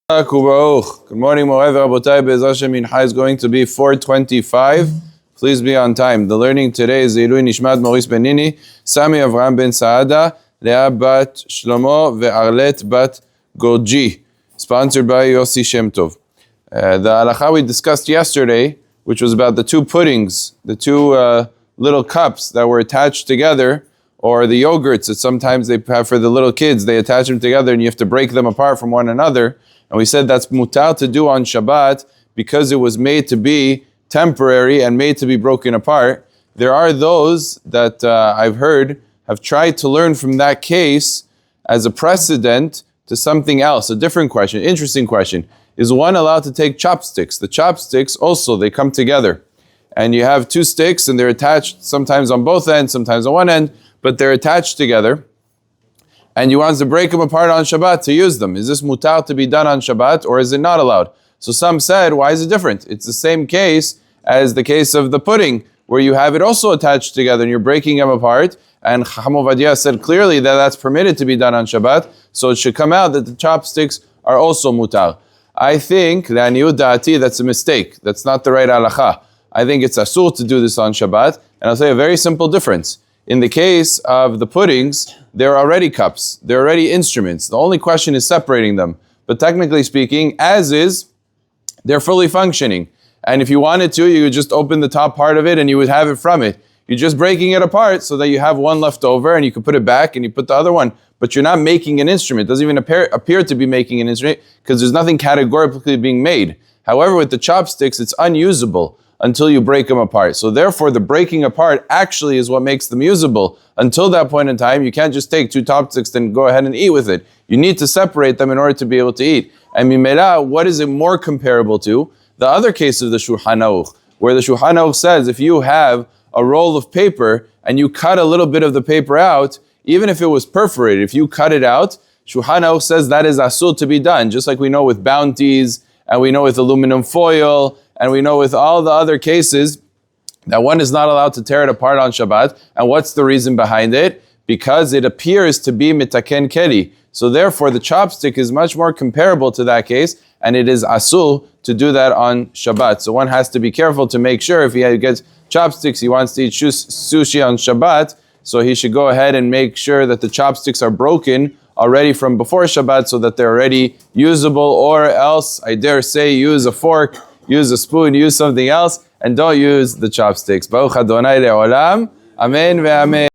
Good morning, Moreh Rabotai. Be'ez Hashem, Mincha is going to be 4:25. Please be on time. The learning today is Ilui Nishmat Maurice Benini, Sami Avraham Ben Saada, Leah Bat Shlomo, Ve'arlet Bat Gorgi. Sponsored by Yossi Shem Tov. The halacha we discussed yesterday, which was about the two puddings, the two little cups that were attached together, or the yogurts that sometimes they have for the little kids, they attach them together and you have to break them apart from one another. And we said that's mutar to do on Shabbat because it was made to be temporary and made to be broken apart. There are those that I've heard have tried to learn from that case as a precedent to something else, a different question, interesting question. Is one allowed to take chopsticks? The chopsticks also, they come together. And you have two sticks and they're attached sometimes on both ends, sometimes on one end, but they're attached together. And you want to break them apart on Shabbat to use them. Is this mutar to be done on Shabbat or is it not allowed? So some said, why is it different? It's the same case as the case of the pudding, where you have it also attached together and you're breaking them apart. And Chacham Ovadia said clearly that that's permitted to be done on Shabbat. So it should come out that the chopsticks are also mutar. I think, Le'aniyut da'ati, that's a mistake. That's not the right halacha. I think it's asur to do this on Shabbat. And I'll say a very simple difference. In the case of the puddings, they're already cups. They're already instruments. The only question is separating them. But technically speaking, as is, they're fully functioning. And if you wanted to, you would just open the top part of it and you would have it from it. You're just breaking it apart so that you have one left over and you can put it back and you put the other one. But you're not making an instrument. It doesn't even appear to be making an instrument because there's nothing categorically being made. However, with the chopsticks, it's unusable until you break them apart. So therefore, the breaking apart actually is what makes them usable. Until that point in time, you can't just take two chopsticks and go ahead and eat with it. You need to separate them in order to be able to eat. And mimela, what is it more comparable to? The other case of the Shulchan Aruch, where the Shulchan Aruch says if you have a roll of paper and you cut a little bit of the paper out, even if it was perforated, if you cut it out, Shulchan Aruch says that is asur to be done, just like we know with bounties, and we know with aluminum foil, and we know with all the other cases that one is not allowed to tear it apart on Shabbat. And what's the reason behind it? Because it appears to be mitaken keli. So therefore, the chopstick is much more comparable to that case, and it is asur to do that on Shabbat. So one has to be careful to make sure if he gets chopsticks, he wants to eat sushi on Shabbat, so he should go ahead and make sure that the chopsticks are broken already from before Shabbat so that they're already usable, or else, I dare say, use a fork, use a spoon, use something else, and don't use the chopsticks. Baruch Adonai le'olam. Amen ve'amen.